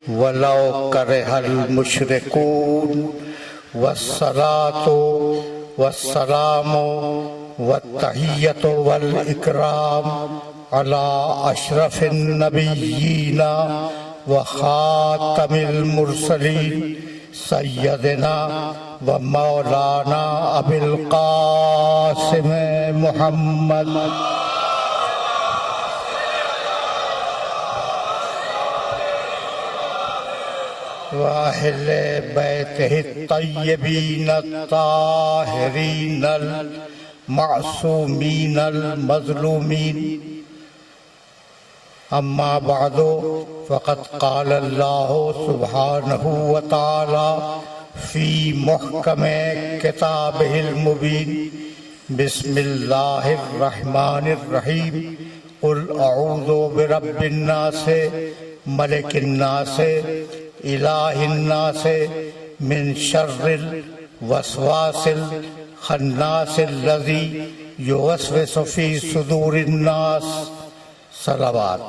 वलौ करहल मुशरिकून वस्सलातु वस्सलामु वत्तहिय्यतु वल इकराम अला अशरफिन नबिय्यीना व खातमिल मुरसलीन सय्यदना व मौलाना अबिल कासिम मुहम्मद वाहिले बैतिहि तय्यबीन ताहिरीन मासूमीन मज़लूमीन अम्मा बादो फ़क़द क़ाल अल्लाहु सुब्हानहु व तआला फ़ी मुहकमे किताबिहिल मुबीन बिस्मिल्लाहिर रहमानिर रहीम क़ुल अऊज़ु बिरब्बिन नास मलिकिन नास इलाहिन नास मिन शर्रिल वसवासिल खन्नासिल लज़ी युवस्विसु फ़ी सुदूरिन नास। सलावत।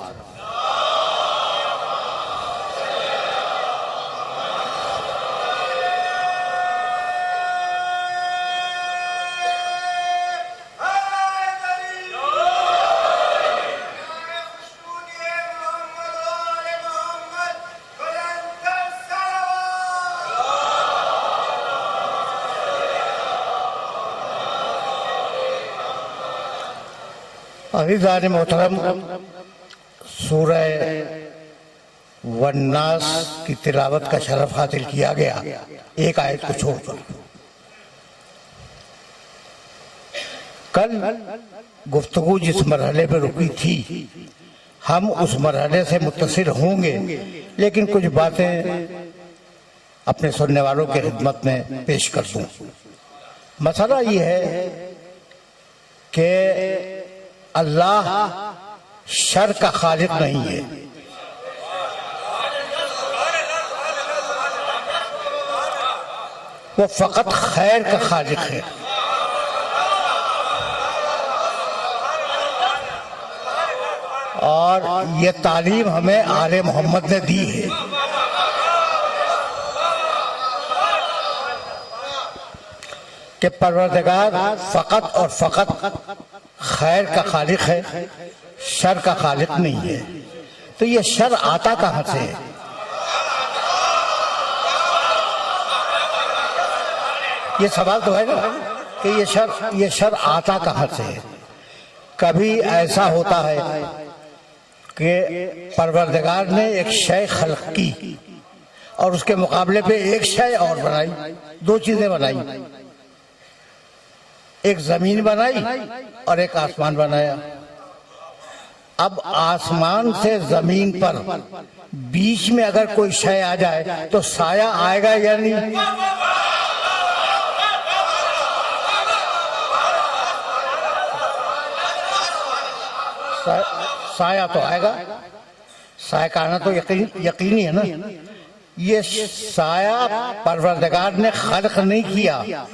अज़ीज़ान मोहतरम, सूरह वन्नास की तिलावत का शरफ हासिल किया गया एक आयत को छोड़कर। कल गुफ्तगू जिस मरहले पर रुकी थी हम उस मरहले से मुत्तसिल होंगे, लेकिन कुछ बातें अपने सुनने वालों की खिदमत में पेश कर दूं। मसला ये है कि अल्लाह शर का खालिक नहीं है। वो फकत खैर का खालिक है। और ये तालीम हमें आले मोहम्मद ने दी है। कि परवरदिगार फकत और फकत खैर का खालिक है, शर का खालिक नहीं है। तो ये शर आता कहां से है? ये सवाल तो है ना कि ये शर आता कहां से है? कभी ऐसा होता है कि परवरदिगार ने एक शय खल्क की और उसके मुकाबले पे एक शय और बनाई, दो चीजें बनाई, एक जमीन बनाई और एक आसमान बनाया। अब आसमान से जमीन पर बीच में अगर कोई शय आ जाए तो साया आएगा या नहीं? साया तो आएगा। साया का आना तो यकीनी है ना। ये साया परवरदिगार ने खल्क नहीं किया,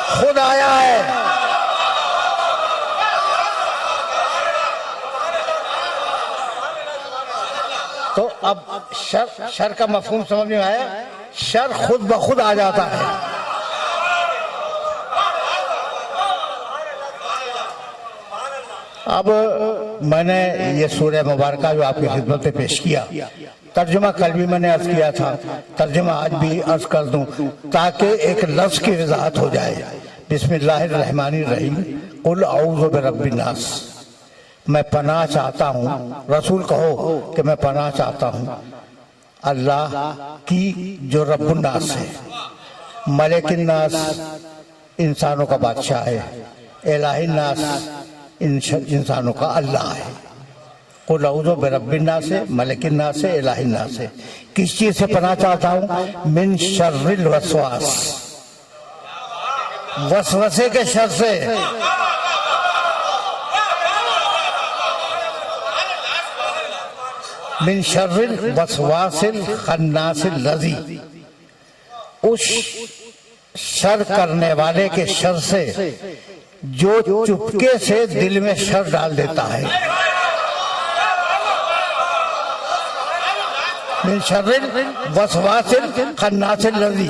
खुद आया है। तो अब शर का मफहूम समझ में आया? शर खुद ब खुद आ जाता है। अब मैंने ये सूरह मुबारक जो आपकी खिदमत में पेश किया, तर्जुमा कल भी मैंने अर्ज किया था, तर्जुमा आज भी अर्ज कर दूं ताकि एक लफ्ज की वजाहत हो जाए। बिस्मिल्लाहिर रहमानिर रहीम कुल औज़ु बिरब्बिन नास। मैं पनाह चाहता हूँ, रसूल कहो कि मैं पनाह चाहता हूँ अल्लाह की जो रब्बुन नास है, मलिकिन नास इंसानों का बादशाह है, इलाहिन नास इंसानों का अल्लाह है। कुल औज़ु बिरब्बिन नास से, मलिकिन नास से, इलाहिन नास से। किस चीज से पनाह चाहता हूँ? मिन शर्रिल वसवास, वसवसे के शर से। मिन शर्रिल वसवासिल खन्नासिल लज़ी, उस शर करने वाले के शर से जो चुपके से दिल में शर डाल देता है। मिन शर्रिल वसवासिल खन्नासिल लज़ी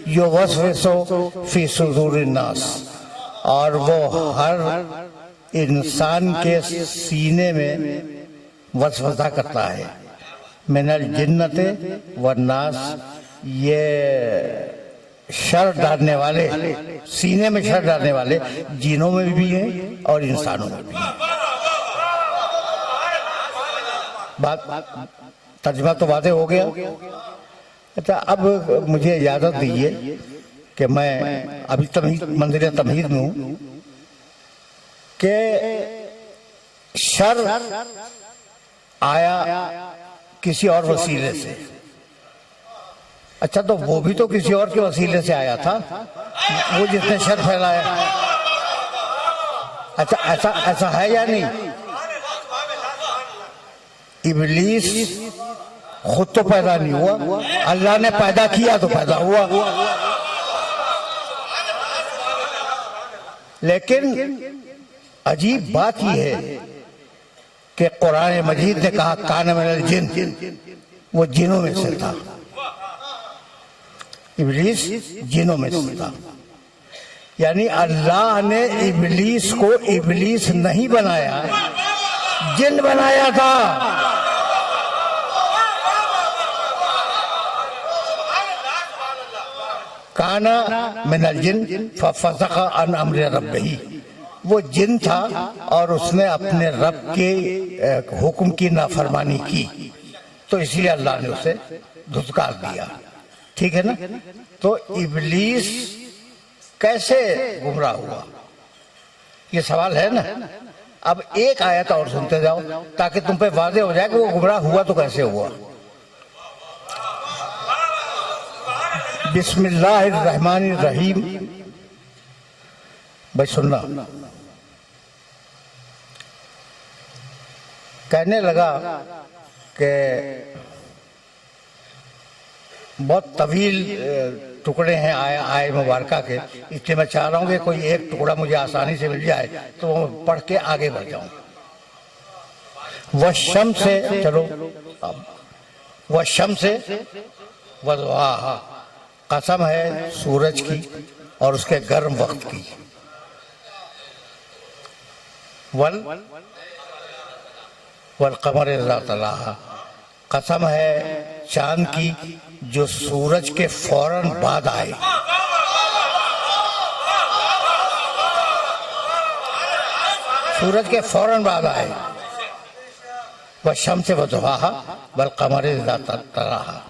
युवस्विसु फी सुदूरिन नास, और वो हर इंसान के सीने में वसवसा करता है। मिनल जिन्नते व नास, ये शर डालने वाले, सीने में शर डालने वाले जिनों में भी हैं और इंसानों में भी हैं। बात तर्जुमा तो वादे हो गया। अच्छा, अब मुझे इजाजत दीजिए कि मैं अभी तमहीद मंदिर तमहीद में हूं कि शर आया किसी और वसीले से। अच्छा, तो वो भी तो किसी और के वसीले से आया था, वो जिसने शर फैलाया। अच्छा, ऐसा ऐसा है या नहीं? इब्लीस खुद तो पैदा नहीं हुआ, अल्लाह ने पैदा किया तो पैदा हुआ। लेकिन अजीब बात यह है कि कुरान मजीद ने कहा कान मिनल जिन, वो जिनों में से था। इब्लीस जिनों में से था, यानी अल्लाह ने इब्लीस को इब्लीस नहीं बनाया, जिन बनाया था। काना मिनल जिन फफसका अन अम्र रब्बिही, वो जिन था और उसने अपने रब के हुक्म की नाफरमानी की, तो इसलिए अल्लाह ने उसे धुतकार दिया। ठीक है ना? तो इब्लीस कैसे गुमराह हुआ, ये सवाल है ना। अब एक आयत और सुनते जाओ ताकि तुम पे वाज़ेह हो जाए कि वो गुमराह हुआ तो कैसे हुआ। बिस्मिल्लाहिर्रहमानिर्रहीम। भाई सुनना। कहने लगा कि बहुत तवील टुकड़े हैं आय मुबारका के, इसलिए मैं चाह रहा हूँ कि कोई एक टुकड़ा मुझे आसानी से मिल जाए तो पढ़ के आगे बढ़ जाऊं। वशम से, चलो, वशम से वज़ुहाहा, कसम है सूरज की और उसके गर्म वक्त की। वल कमर इज़ा तलाहा, कसम है चांद की जो सूरज के फौरन बाद आए। सूरज के फौरन बाद आए। वह शम्स वज़ुहाहा वल कमर इज़ा तलाहा।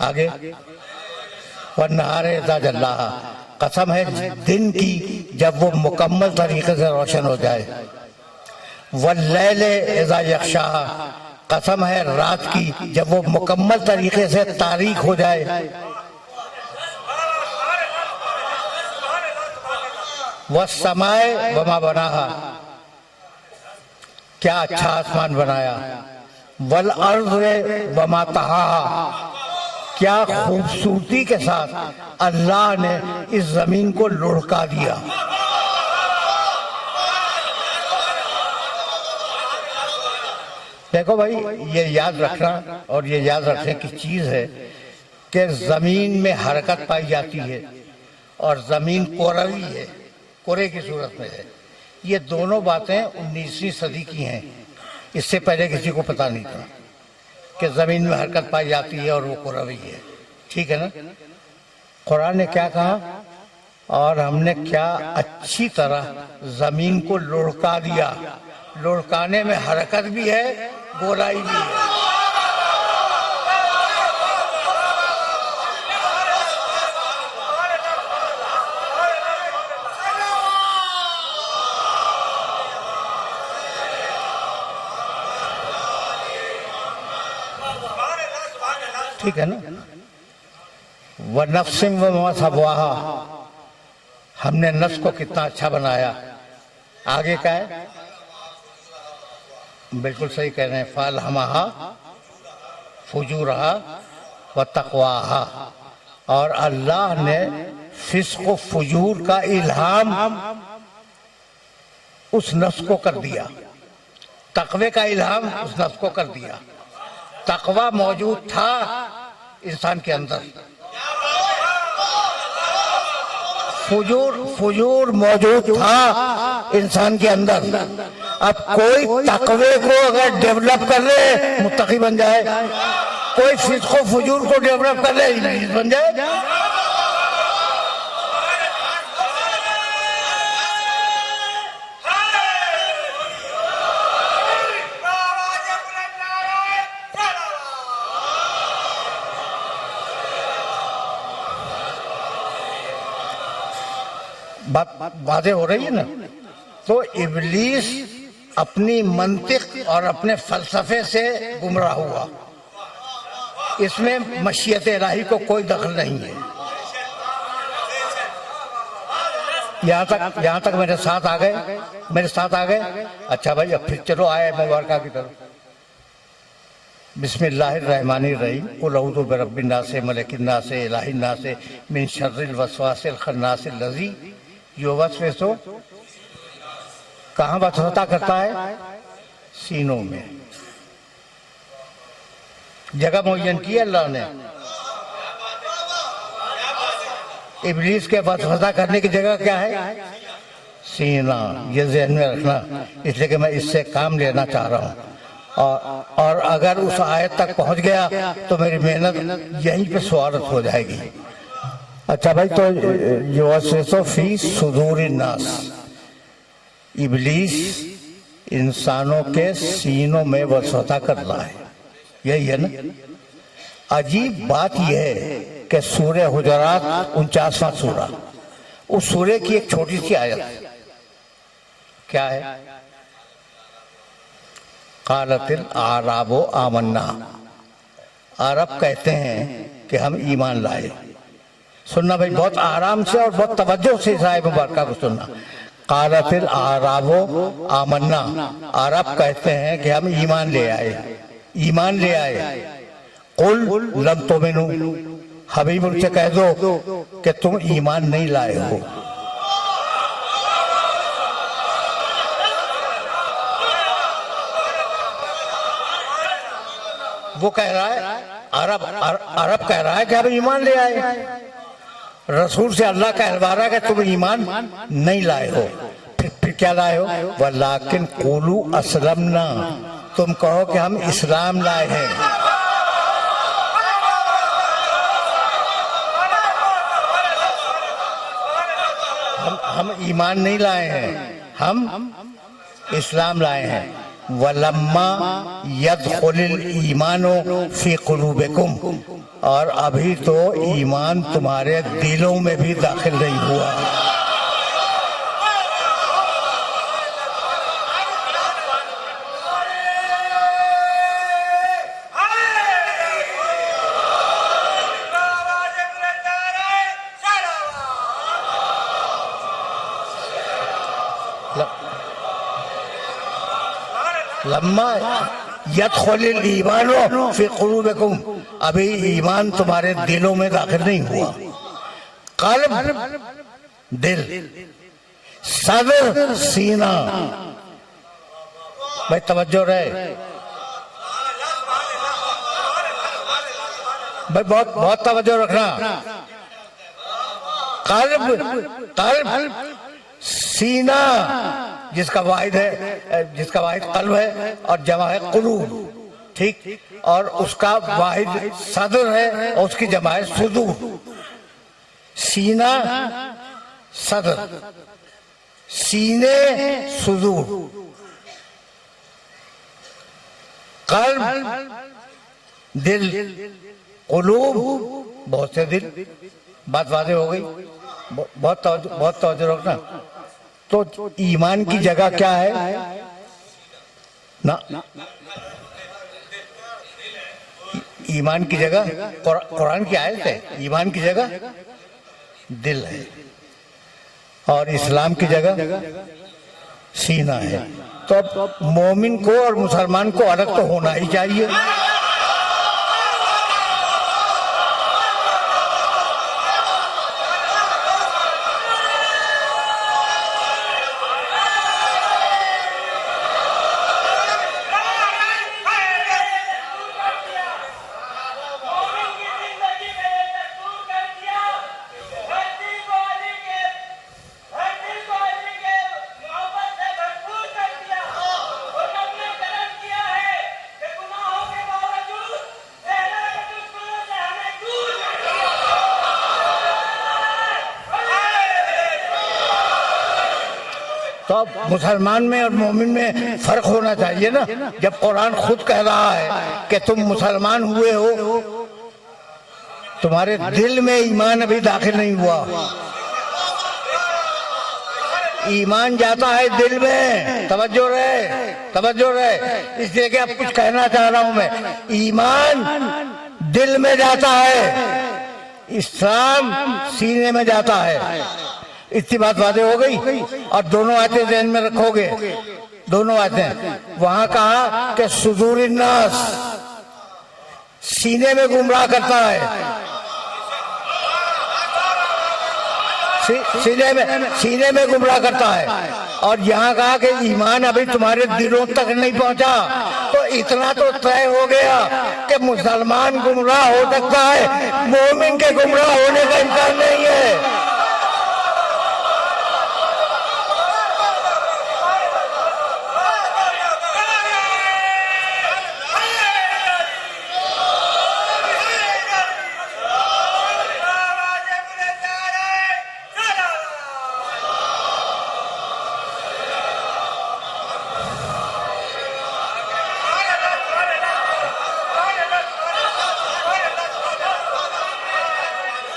आगे वह नहार इज़ा जल्लाहा, कसम है दिन की जब वो मुकम्मल तरीके से रोशन हो जाए। वल्लैल इज़ा यग़शाहा, कसम है रात की जब वो मुकम्मल तरीके से तारीख हो जाए। वस्समाए वमा बनाहा, क्या अच्छा आसमान बनाया। वल अर्ज़ वमा तहाहा, क्या खूबसूरती के साथ अल्लाह ने इस जमीन को लुढ़का दिया। देखो भाई, ये याद रखना और ये याद रखने की चीज है कि जमीन में हरकत पाई जाती है और जमीन कोरवी है, कोरे की सूरत में है। ये दोनों बातें 19वीं सदी की हैं, इससे पहले किसी को पता नहीं था कि जमीन में हरकत पाई जाती है और वो कोरवी है। ठीक है ना? कुरान ने क्या कहा, और हमने क्या अच्छी तरह जमीन को लुढ़का दिया। लुढ़काने में हरकत भी है, गोलाई भी है। ठीक है ना? व नफ्सिम व मा सवाहा, हमने नफ्स को कितना अच्छा बनाया। आगे क्या है? बिल्कुल सही कह रहे हैं। फ़अल्हमहा फुजूरहा व तक़वाहा, और अल्लाह ने फिस्क व फुजूर का इल्हाम उस नफ्स को कर दिया, तक़वे का इल्हाम उस नफ्स को कर दिया। तकवा मौजूद था इंसान के अंदर, फुजूर मौजूद था इंसान के अंदर। अब कोई तकवे को अगर डेवलप कर ले मुत्तकी बन जाए, कोई फिस्को फुजूर को डेवलप कर ले इब्लीस बन जाए। बात वाज़ेह हो रही है ना। तो इब्लीस अपनी मंतिक और अपने फलसफे से गुमराह हुआ, इसमें मशीयत इलाही को कोई दखल नहीं है। यहाँ तक मेरे साथ आ गए। अच्छा भाई, अब फिर चलो आए मुबारका की तरफ। बिस्मिल्लाहिर्रहमानिर्रहीम। कुल औज़ु बिरब्बिन नास मलिकिन नास इलाहिन नास मिन शर्रिल वसवासिल खन्नासिल लज़ी युवस्विसु। कहाँ वसवसा करता है? सीनों में। जगह मुअय्यन की अल्लाह ने। इब्लीस के वसवसा करने की जगह क्या है? सीना। ये ज़हन में रखना, इसलिए कि मैं इससे काम लेना चाह रहा हूँ। और अगर उस आयत तक पहुंच गया तो मेरी मेहनत यहीं पे स्वारत हो जाएगी। अच्छा भाई, तो युवस्विसु फी सुदूरिन नास, इब्लीस इंसानों के सीनों में वसवसा कर रहा है, यही है ना। अजीब बात यह है कि सूरह हुजरात 49वां सूरा, उस सूरे की एक छोटी सी आयत क्या है? क़ालतिल आराबो आमन्ना। अरब कहते हैं कि हम ईमान लाए। सुनना भाई, बहुत आराम से और बहुत तवज्जो से साहिब मुबारका को सुनना। क़ालतिल आराबो आमन्ना। अरब कहते हैं कि हम ईमान ले आए। कुल लम तुमिनु। हबीब उनसे कह दो कि तुम ईमान नहीं लाए हो। वो कह रहा है, अरब कह रहा है कि हम ईमान ले आए। रसूल से अल्लाह कहलवा रहा है कि तुम ईमान नहीं लाए हो। फिर क्या लाए हो? वलाकिन क़ूलू अस्लमना। तुम कहो कि हम इस्लाम लाए हैं। हम ईमान नहीं लाए हैं, हम इस्लाम लाए हैं। वलम्मा यदखुलिल ईमानो फी कुलूबिकुम। और अभी तो ईमान तुम्हारे दिलों में भी दाखिल नहीं हुआ। लम्मा यदखुलिल ईमानो फी कुलूबिकुम, अभी ईमान तुम्हारे दिलों में दाखिल नहीं हुआ। कल्ब दिल, सदर सीना। भाई तवज्जो रहे भाई, बहुत तवज्जो रखना। कल्ब सीना, जिसका वाहिद कल्ब है और जमा है कुलूब, ठीक। और उसका वाहिद सदर है और उसकी जमा है सुदूर। सीना सदर, सीने सुदूर। कल्ब दिल, कुलूब बहुत से दिल। बात वाज़ेह हो गई। बहुत तवज्जो रखना। तो ईमान की जगह क्या है ना? ईमान की जगह कुरान की आयत है। ईमान की जगह दिल है और इस्लाम की जगह सीना है। तो अब मोमिन को और मुसलमान को अलग तो होना ही चाहिए। तो अब मुसलमान में और मोमिन में फर्क होना चाहिए ना। जब कुरान खुद कह रहा है कि तुम मुसलमान हुए हो, तुम्हारे दिल में ईमान अभी दाखिल नहीं हुआ। ईमान जाता है दिल में, तवज्जो रहे। इसलिए कि अब कुछ कहना चाह रहा हूं मैं, ईमान दिल में जाता है, इस्लाम सीने में जाता है। इतनी बात वादे हो गई। और दोनों आयतें ध्यान में रखोगे, दोनों आयतें। वहां कहा कि सुदूर नास, सीने में गुमराह करता है, सीने में गुमराह करता है। और यहाँ कहा कि ईमान अभी तुम्हारे दिलों तक नहीं पहुंचा। तो इतना तो तय हो गया कि मुसलमान गुमराह हो सकता है, मोमिन के गुमराह होने का इम्कान नहीं है।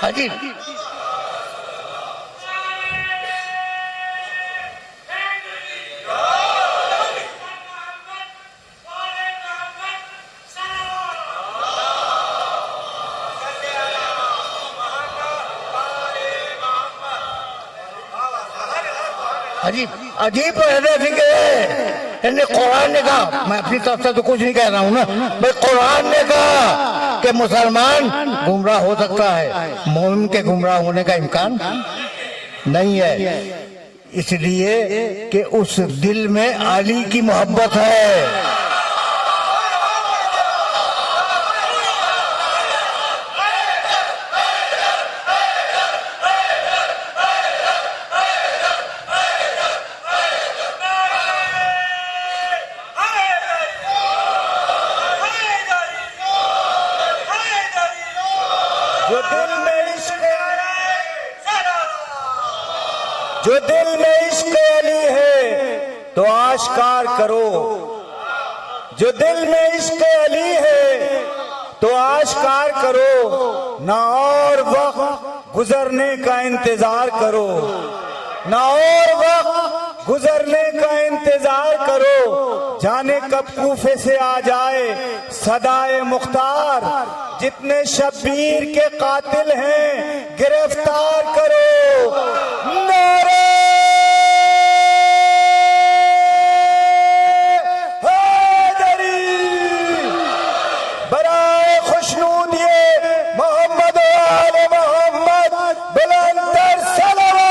अजीब अजीब इन्हें कुरान ने कहा, मैं अपनी तरफ से तो कुछ नहीं कह रहा हूँ ना भाई, कुरान ने कहा कि मुसलमान गुमराह हो सकता है, मोमिन के गुमराह होने का इम्कान नहीं है। इसलिए कि उस दिल में अली की मोहब्बत है। जो दिल में इश्क अली है तो आश्कार करो, जो दिल में इश्क अली है तो आश्कार करो। ना और वक्त गुजरने का इंतजार करो, ना और वक्त गुजरने का इंतजार करो। जाने कब कूफे से आ जाए सदाए मुख्तार, जितने शब्बीर के कातिल हैं गिरफ्तार करो। नारे हैदरी, बराए खुशनूदिए मोहम्मद आले मोहम्मद, बुलंदर सलावत।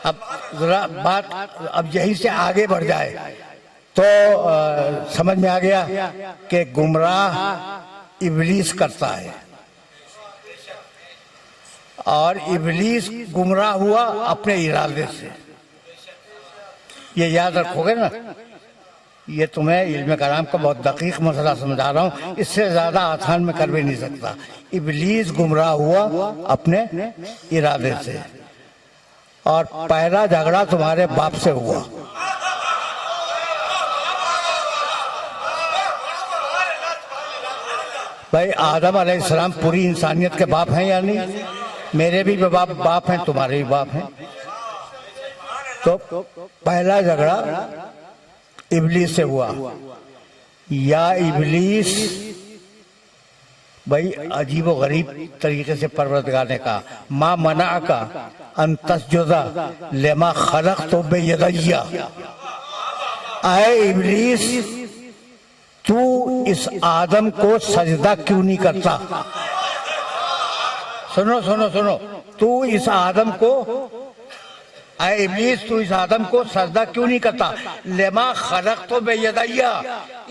अब जरा बात अब यहीं से आगे बढ़ जाए तो समझ में आ गया कि गुमराह इब्लीस करता है, और इब्लीस गुमराह हुआ अपने इरादे से। ये याद रखोगे ना, ये तुम्हें इल्म कलाम का बहुत दकीक मसला समझा रहा हूँ, इससे ज्यादा आसान में कर भी नहीं सकता। इब्लीस गुमराह हुआ अपने इरादे से, और पहला झगड़ा तुम्हारे बाप से हुआ। भाई आदम अलैहिस्सलाम पूरी इंसानियत के बाप हैं या नहीं? मेरे भी बाप हैं, तुम्हारे भी बाप हैं। तो पहला झगड़ा इब्लीस से हुआ। या इब्लीस भाई अजीब व गरीब तरीके से परवरदिगार ने कहा, माँ मना का अंतस्जुदा लेमा खलक तो बेयदैया। आए इब्लीस, तू इस आदम को सजदा क्यों नहीं करता? सुनो सुनो सुनो, तू इस आदम को, आए इब्लीस, तू इस आदम को सजदा क्यों नहीं करता? लेमा खलक तो बेयदैया,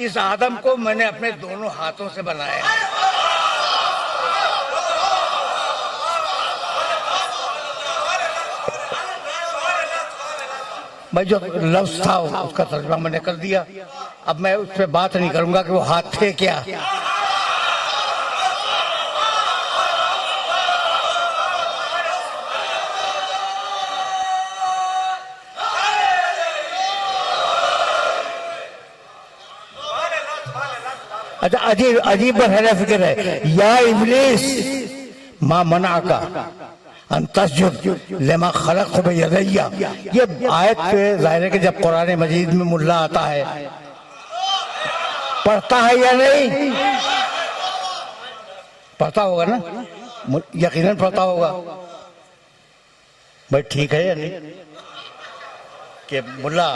इस आदम को मैंने अपने दोनों हाथों से बनाया। भाई जो लफ्ज था उसका तर्जुमा मैंने कर दिया। अब मैं उस पर बात नहीं करूंगा कि वो हाथ थे क्या। अच्छा, अजीब अजीब बरहरा फिक्र है। या इब्लीस मा मना का अंतस्जुद लेमा खलक़तु बियदैया, ये आयत पे जाहिर है कि जब कुरान मजीद में मुल्ला आता है पढ़ता है या नहीं? पढ़ता होगा ना, यकीनन पढ़ता होगा। भाई ठीक है या नहीं कि मुल्ला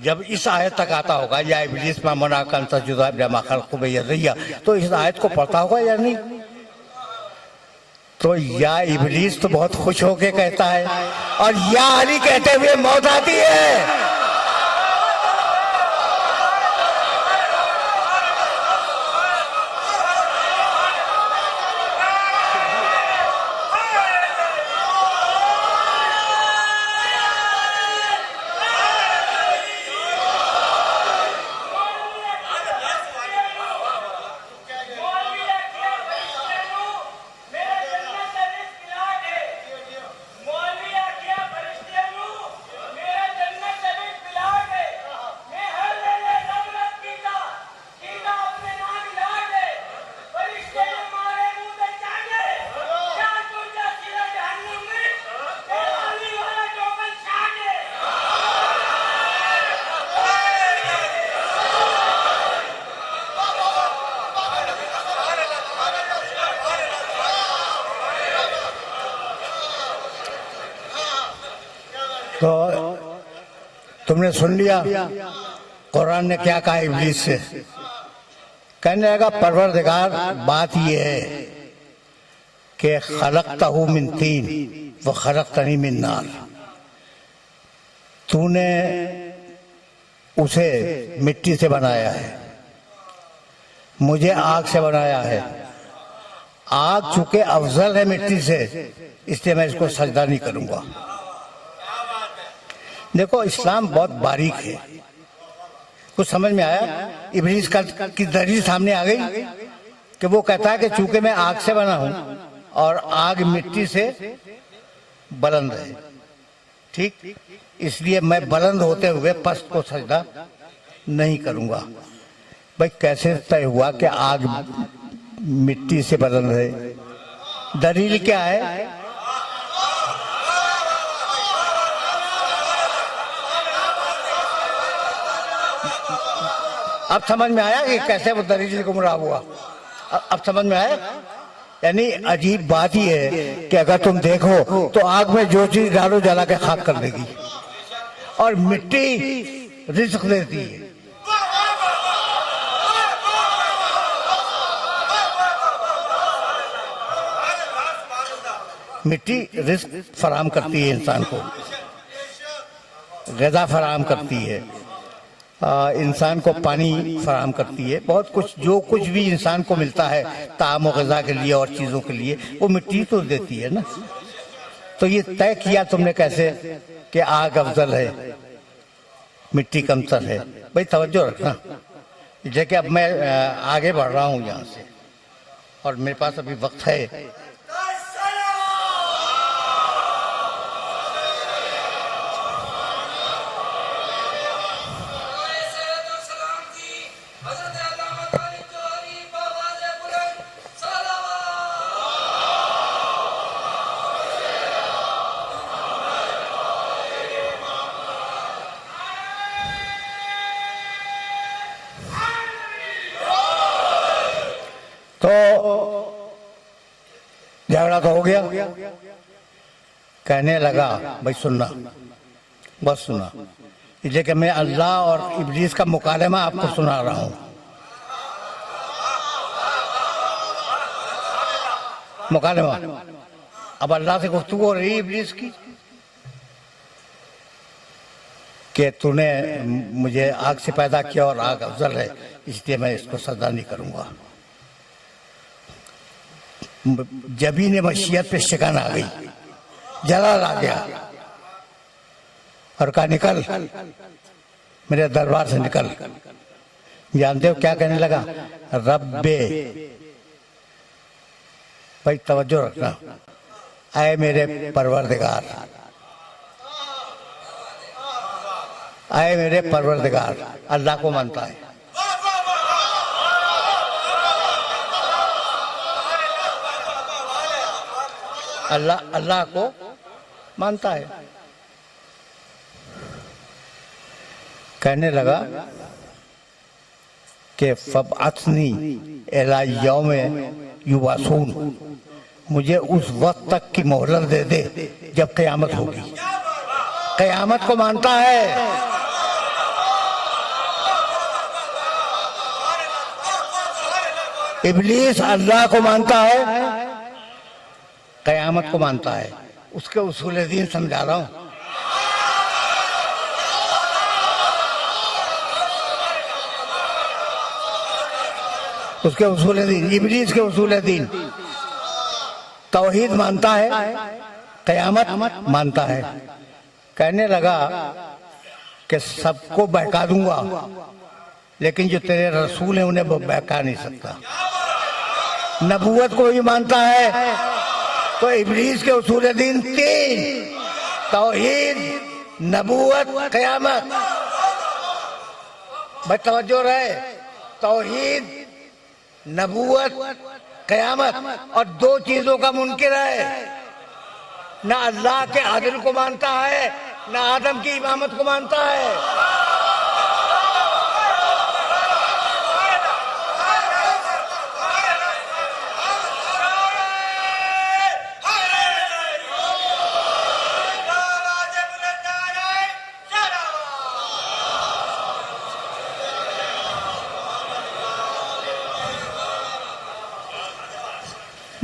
जब इस आयत तक आता होगा या इब्लीस मा मना का अंतस्जुद लेमा खलक़तु बियदैया, तो इस आयत को पढ़ता होगा या नहीं? तो या इब्लीस तो बहुत खुश होके कहता है और या अली कहते हुए मौत आती है। तो तुमने सुन लिया कुरान ने क्या कहा इब्लीस से। कहने लगा परवरदिगार बात ये है कि खलक़तहू मिन तीन व खलक़तनी मिन नार, तूने उसे मिट्टी से बनाया है, मुझे आग से बनाया है। आग चूंकि अफजल है मिट्टी से, इसलिए मैं इसको सजदा नहीं करूंगा। देखो इस्लाम बहुत बारीक है, कुछ समझ में आया? इब्लीस की दलील सामने आ गई कि वो कहता है कि चूंकि मैं आग से बना हूं और आग मिट्टी से बुलंद है, ठीक, इसलिए मैं बुलंद होते हुए पस्त को सजदा नहीं करूंगा। भाई कैसे तय हुआ कि आग मिट्टी से बुलंद है? दलील क्या है? अब समझ में आया कि कैसे वो दलील गुमराह हुआ? अब समझ में आया? यानी अजीब बात ही है कि अगर तुम देखो तो आग में जो चीज डालो जला के खाक कर देगी और मिट्टी रिज़्क़ देती है। मिट्टी रिज़्क़ फराहम करती है, इंसान को ग़िज़ा फराहम करती है, इंसान को पानी फराहम करती है, बहुत कुछ जो कुछ भी इंसान को मिलता है ताम और ग़िज़ा के लिए और चीज़ों के लिए वो मिट्टी तो देती है ना। तो ये तय किया तुमने कैसे कि आग अफजल है मिट्टी कमतर है? भाई तवज्जो रखना, जैसे अब मैं आगे बढ़ रहा हूँ यहाँ से और मेरे पास अभी वक्त है। तो झगड़ा तो हो गया। कहने लगा भाई सुनना, बस सुना, इसलिए कि मैं अल्लाह और इब्लीस का मुकालमा आपको सुना रहा हूं। मुकालमा, अब अल्लाह से गुफ्तगू हो रही है इब्लीस की कि तूने मुझे आग से पैदा किया और आग अफजल है, इसलिए मैं इसको सजदा नहीं करूंगा। जबीन मशीयत पे शिकन आ गई, जलाल आ गया और कहा निकल मेरे दरबार से निकल। जानते हो क्या कहने लगा? रब्बे, भाई तवज्जो रखना, आए मेरे परवरदिगार, आए मेरे परवरदिगार, अल्लाह को मानता है। अल्लाह अल्लाह को मानता है। कहने लगा कि फबअथनी इला यौम युबासून, मुझे उस वक्त तक की मोहलत दे दे जब क़यामत होगी। क़यामत को मानता है। इब्लीस अल्लाह को मानता है, क़यामत को मानता है। उसके उसूल दीन समझा रहा हूं। उसके उसूल दीन, इब्लीस के उसूल दीन, तौहीद मानता है, क़यामत मानता है। कहने लगा कि सबको बहका दूंगा, लेकिन जो तेरे रसूल हैं उन्हें वो बहका नहीं सकता। नबूवत को भी मानता है। तो इब्लीस के उसूल दीन तीन: तौहीद, नबूवत, क़यामत। भाई तवज्जो रहे, तौहीद, नबूवत, क़यामत, और दो चीजों का मुनकिर है। ना अल्लाह के आदिल को मानता है, ना आदम की इमामत को मानता है।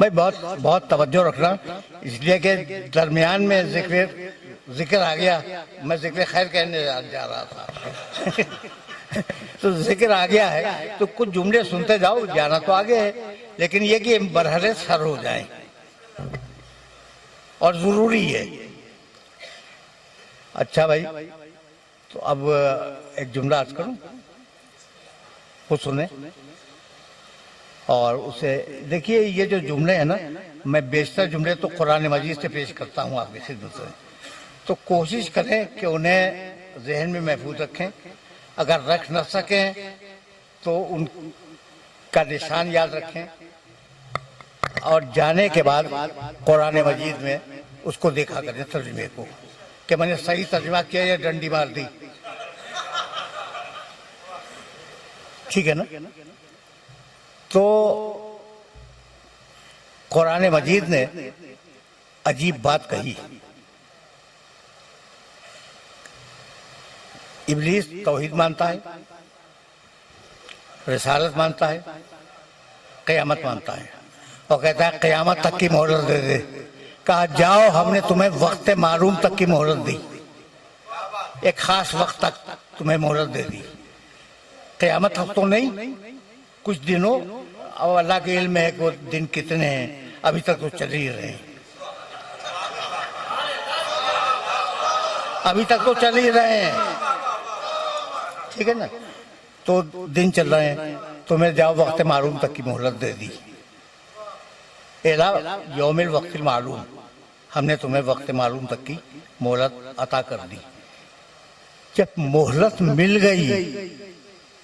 भाई बहुत तवज्जो रखना, इसलिए कि दरमियान में जिक्र आ गया। मैं जिक्र खैर कहने जा रहा था तो जिक्र आ गया है तो कुछ जुमले सुनते जाओ, जाना तो आगे है, लेकिन ये कि बरहरे सर हो जाएं और जरूरी है। अच्छा भाई, तो अब एक जुमला अर्ज करूं, वो सुने और उसे देखिए। ये जो जुमले हैं ना, मैं बेशतर जुमले तो कुरान मजीद से पेश करता हूँ आपकी खिदमत में, तो कोशिश करें कि उन्हें जहन में महफूज रखें। अगर रख न सकें तो उनका निशान याद रखें, और जाने के बाद कुरान मजीद में उसको देखा करें तर्जुमे को, कि मैंने सही तर्जुमा किया या डंडी मार दी। ठीक है ना? तो कुरान मजीद ने अजीब बात कही। इब्लीस तौहीद मानता है, रिसालत मानता है, क़यामत मानता है, और कहता है क़यामत तक की मोहलत दे दे। कहा जाओ, हमने तुम्हें वक्त मालूम तक की मोहलत दी, एक खास वक्त तक तुम्हें मोहलत दे दी। क़यामत तक तो नहीं, कुछ दिनों, और अल्लाह के इल्म है कि वो दिन कितने हैं, अभी तक तो चल ही रहे हैं, अभी तक तो चल ही रहे हैं। ठीक है ना? तो दिन चल रहे हैं, तुम्हें जाओ वक्त मालूम तक की मोहलत दे दी। एला यौमिल वक्तिल मालूम, हमने तुम्हें वक्त मालूम तक की मोहलत अता कर दी। जब मोहलत मिल गई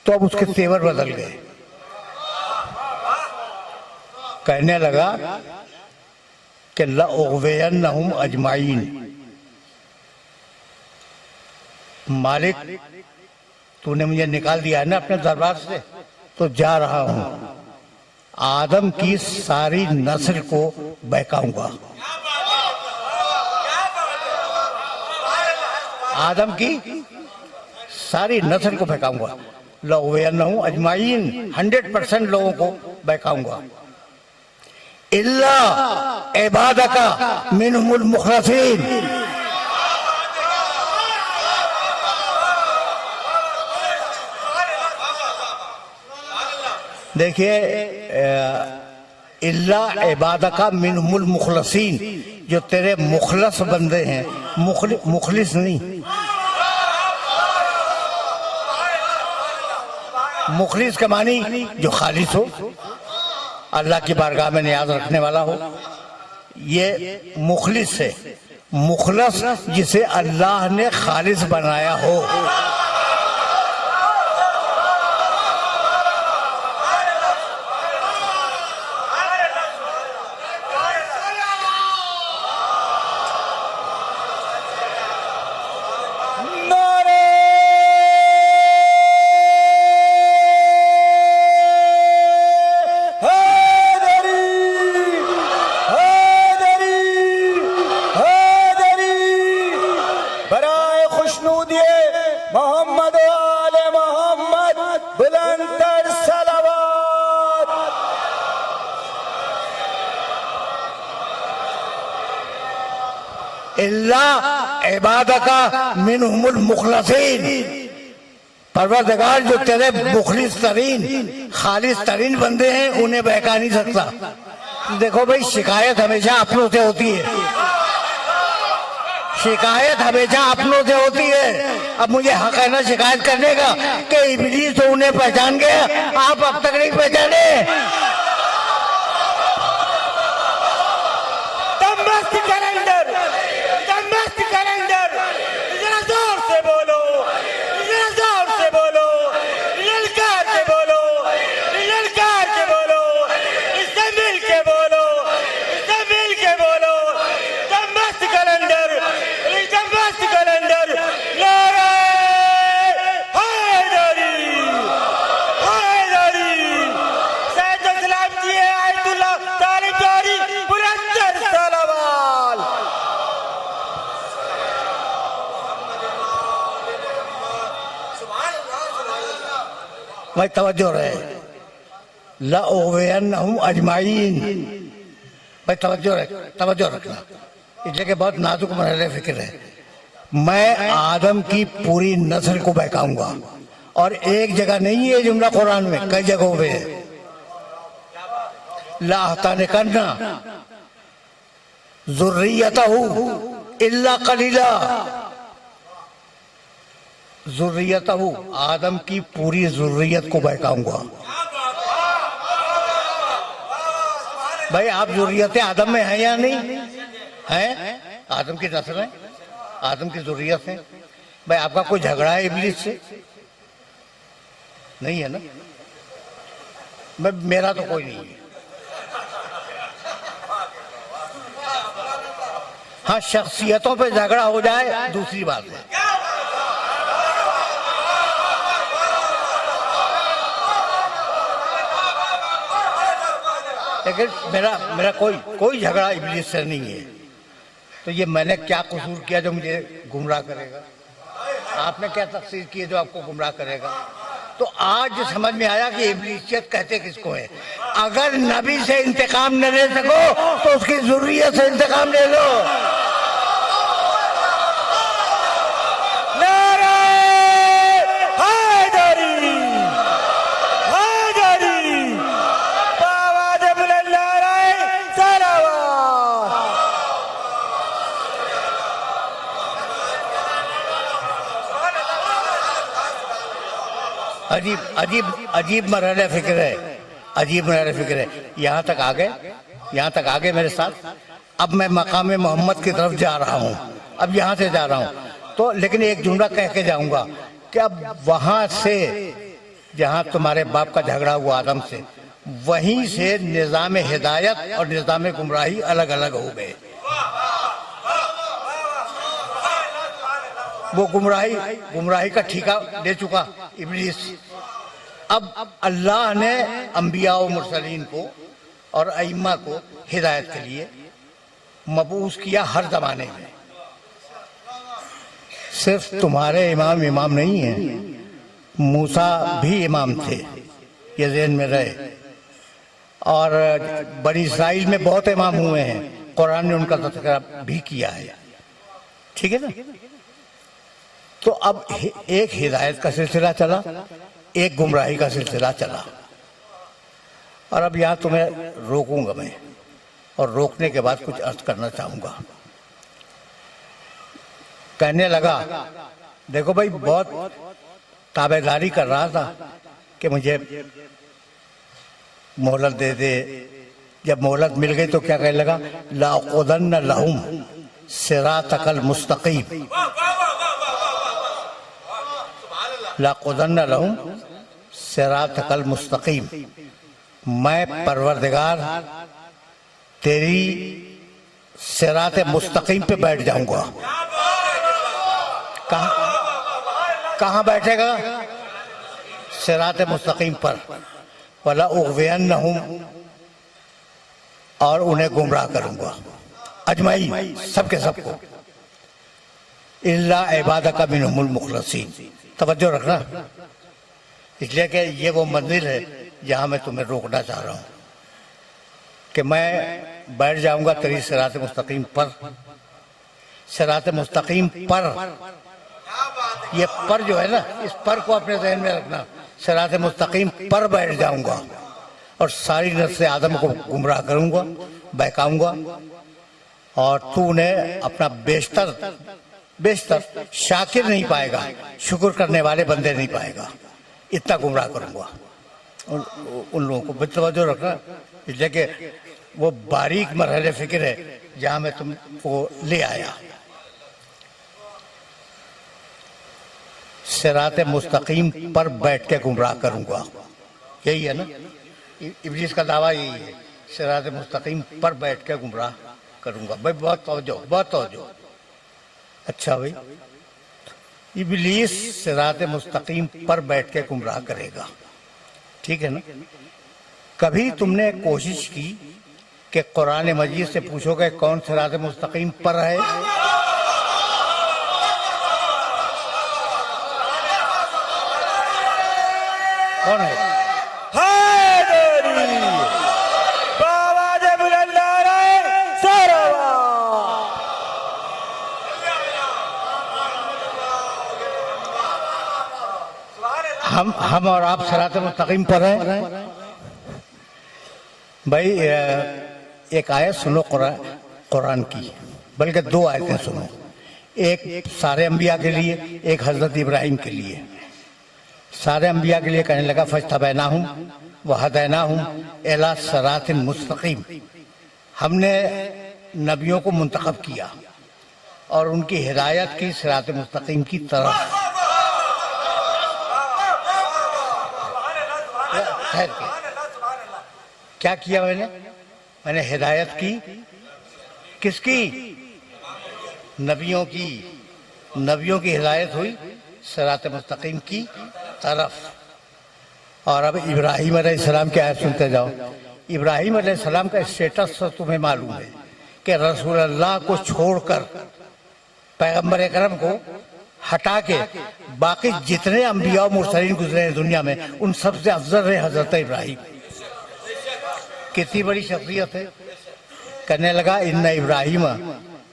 तो अब उसके तेवर बदल गए। कहने लगा कि लअग़वियन्नहुम अजमाइन, मालिक तूने मुझे निकाल दिया है ना अपने दरबार से, तो जा रहा हूं, आदम की सारी नस्ल को बहकाऊंगा। आदम की सारी नस्ल को बहकाऊंगा। लअग़वियन्नहुम अजमाइन, 100% लोगों को बहकाऊंगा। इल्ला इबादका मिनहुमुल मुखलसीन, देखिए, इल्ला इबादका मिनहुमुल मुखलसीन, जो तेरे मुखलस बंदे हैं, मुखलिस नहीं, मुखलिस का मानी जो खालिस हो, अल्लाह की बारगाह में नियाज रखने वाला हो, ये मुखलिस है। मुखलस जिसे अल्लाह ने खालिस बनाया हो। मोहम्मद आले मोहम्मद बुलंदर सलावत। इल्ला इबादका मिनहुमुल मुखलसीन, परवरदिगार जो तेरे मुखलिस तरीन खालिस तरीन बंदे हैं उन्हें बहका नहीं सकता। देखो भाई, शिकायत हमेशा अपनों से होती है, शिकायत हमेशा अपनों से होती है। अब मुझे हक है ना शिकायत करने का कि इब्लीस तो उन्हें पहचान गया, आप अब तक नहीं पहचाने। कैलेंडर, कैलेंडर, जरा जोर से बोलो, जरा जोर से बोलो, ललकार के बोलो, ललकार के बोलो, इससे मिल के बोलो, इससे मिल के बोलो। दमस्त कैलेंडर, दमस्त कैलेंडर, नारे हैदरी, हैदरी, सैयद सलाम जी आयतुल्लाह तालिब जारी बुलंदर सलावत। भाई तवज्जो रहे, लअग़वियन्नहुम अजमाइन। भाई तवज्जो रखना, इसलिए कि बहुत नाजुक मरहले फिक्र है। मैं आदम की पूरी नस्ल को बहकाऊंगा, और एक जगह नहीं है जुमला कुरान में, कई जगहों पे है। लाहतानिकन्ना ज़ुर्रियतहु इल्ला कलीला, ज़ुर्रियतहु आदम की पूरी ज़ुर्रियत को बहकाऊंगा। भाई आप ज़ुर्रियत आदम में हैं या नहीं हैं? आदम की नस्ल है, आदम की ज़ुर्रियत है। भाई आपका कोई झगड़ा है इब्लीस से? नहीं है ना? मेरा तो कोई नहीं है। हाँ, शख्सियतों पे झगड़ा हो जाए दूसरी बात है। लेकिन मेरा कोई झगड़ा इब्लीस से नहीं है। तो ये मैंने क्या कसूर किया जो मुझे गुमराह करेगा? आपने क्या तकसीर की है जो आपको गुमराह करेगा? तो आज समझ में आया कि इब्लीसियत कहते किसको है। अगर नबी से इंतकाम न ले सको तो उसकी ज़ुर्रियत से इंतकाम ले लो। अजीब मरहले फिक्र है, अजीब मरहले फिक्र है। यहाँ तक आ गए मेरे साथ। अब मैं मकाम मोहम्मद की तरफ जा रहा हूँ, अब यहाँ से जा रहा हूँ। तो लेकिन एक जुमला कह के जाऊंगा कि अब वहां से जहाँ तुम्हारे बाप का झगड़ा हुआ आदम से, वहीं से निज़ाम हिदायत और निज़ाम गुमराही अलग अलग हो गए। वो गुमराही का ठेका ले चुका इब्लीस। अब अल्लाह ने अंबिया और मुरसलीन को और अइम्मा को हिदायत के लिए मबूस किया हर जमाने में। सिर्फ तुम्हारे इमाम नहीं है, मूसा भी इमाम थे, ये ज़हन में रहे। और बनी इस्राइल में बहुत इमाम हुए हैं, कुरान ने उनका तज़किरा भी किया है। ठीक है ना? तो अब एक हिदायत का सिलसिला चला, एक गुमराही का सिलसिला चला। और अब यहाँ तुम्हें रोकूंगा मैं, और रोकने के बाद कुछ अर्ज करना चाहूंगा। कहने लगा, देखो भाई, बहुत ताबेदारी कर रहा था कि मुझे मोहलत दे दे। जब मोहलत मिल गई तो क्या कहने लगा? लाक़ुदन्न लहुम सिरातकल मुस्तक़ीम, लाक़ुदन्न लहुम सिरातकल मुस्तक़ीम। मैं परवरदिगार तेरी सिरात मुस्तक़ीम पे बैठ जाऊंगा। कहाँ बैठेगा? सिरात मुस्तक़ीम पर। वला उग़वियन्नहुम, और उन्हें गुमराह करूंगा, अजमाई, सबके सबको। इल्ला इबादका मिनहुमुल मुखलसीन, तवज्जो रखना, इसलिए कि ये वो मंजिल है जहां मैं तुम्हें रोकना चाह रहा हूं कि मैं बैठ जाऊंगा तेरी सिरात मुस्तकीम पर। सिरात मुस्तकीम पर, ये पर जो है ना, इस पर को अपने ज़हन में रखना। सिरात मुस्तकीम पर बैठ जाऊंगा और सारी नस्ल आदम को गुमराह करूंगा, बहकाऊंगा, और तू उन्हें अपना बेशतर शाकिर नहीं पाएगा, शुक्र करने वाले बंदे नहीं पाएगा, इतना गुमराह करूंगा उन लोगों को। तवज्जो रखना, इसलिए कि वो बारीक मरहले फिक्र है जहां मैं तुमको ले आया। सिरात मुस्तकीम पर बैठ के गुमराह करूंगा, यही है ना, इब्लीस का दावा यही है, सिरात मुस्तकीम पर बैठ के गुमराह करूंगा। भाई बहुत तवज्जो। अच्छा भाई, इब्लीस सिरात मुस्तकीम पर बैठ के गुमराह करेगा, ठीक है ना। कभी तुमने कोशिश की कि कुरान मजीद से पूछोगे कौन सिरात मुस्तकीम पर है? कौन है? बाबा जब हम और आप सिरात मुस्तकीम पर हैं। भाई एक आयत सुनो कुरान की, बल्कि दो आयतें सुनो, एक सारे अंबिया के लिए, एक हजरत इब्राहिम के लिए। सारे अंबिया के लिए कहने लगा फज्तबैनाहुम व हदैनाहुम इला सिरातिन मुस्तकीम, हमने नबियों को मुंतखब किया और उनकी हिदायत की सिरात मुस्तकीम की तरफ। क्या किया मैंने हिदायत की, किसकी? नबियों की हिदायत हुई सिरात मुस्तकीम की तरफ। और अब इब्राहिम अलैहिस्सलाम की आयत सुनते जाओ। इब्राहिम अलैहिस्सलाम का स्टेटस तो तुम्हें मालूम है कि रसूल अल्लाह को छोड़कर, पैगंबर अकरम को हटा के बाकी जितने अंबिया और मुरसलीन गुजरे हैं दुनिया में, उन सबसे अफजल है हजरत इब्राहिम। कितनी बड़ी शख्सियत है। कहने लगा इन्ना इब्राहिम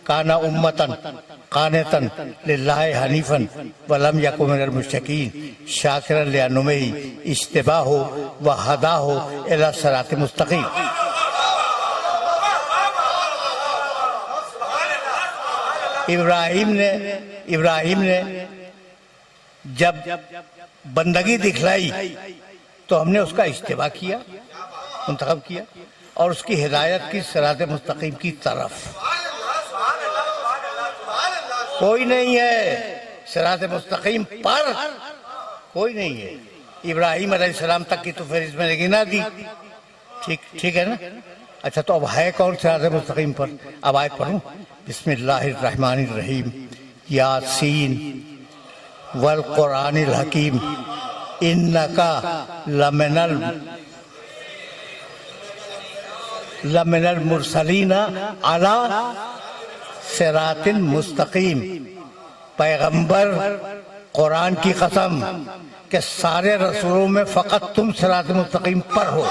काना उम्मतन कानितन लिल्लाहि हनीफन वलम यकुन मिनल मुशरिकीन शाकिरन लिअनउमिही इज्तबाहु व हदाहु इला सिरातिल मुस्तकीम। इब्राहिम ने जब बंदगी दिखलाई तो हमने उसका इज्तिबा किया, मुंतखब किया और उसकी हिदायत की सिरात मुस्तकीम की तरफ। कोई नहीं है सिरात मुस्तकीम पर, कोई नहीं है। इब्राहिम अलैहिस्सलाम तक की तो फिर इसमें गिना दी, ठीक है ना। अच्छा, तो अब है कौन सिरात मुस्तकीम पर? अब आयत पढ़ूं, बिस्मिल्लाहिर्रहमानिर्रहीम, यासीन वल कुरानिल हकीम इन्नका लमिनल मुरसलीना अला सिरातिन मुस्तकीम। पैगंबर कुरान की कसम के सारे रसूलों में फकत तुम सिरात मुस्तकीम पर हो।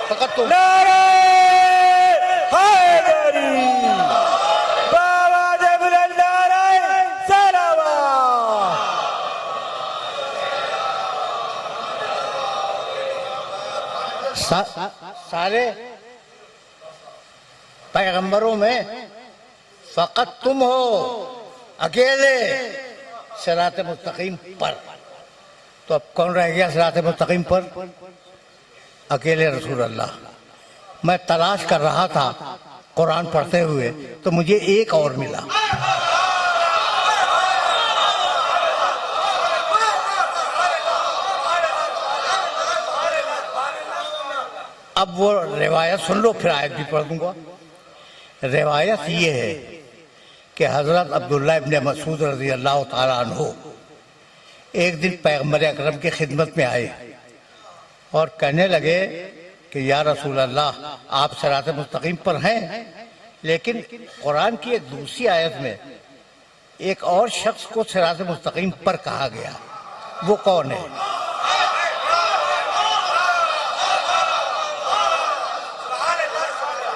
फकत तुम। सारे पैगंबरों में फकत तुम हो अकेले सिरात मुस्तकीम पर। तो अब कौन रह गया सिरात मुस्तकीम पर? अकेले रसूल अल्लाह। मैं तलाश कर रहा था कुरान पढ़ते हुए तो मुझे एक और मिला। अब वो रिवायत सुन लो, फिर आयत भी पढ़ दूंगा। रिवायत ये है कि हजरत अब्दुल्ला इब्न मसूद रज़ी अल्लाह ताला अन्हु एक दिन पैगंबर अकरम की खिदमत में आए और कहने लगे कि या रसूल अल्लाह, आप सिरात मुस्तकीम पर हैं? लेकिन कुरान की एक दूसरी आयत में एक और शख्स को सिरात मुस्तकीम पर कहा गया, वो कौन है?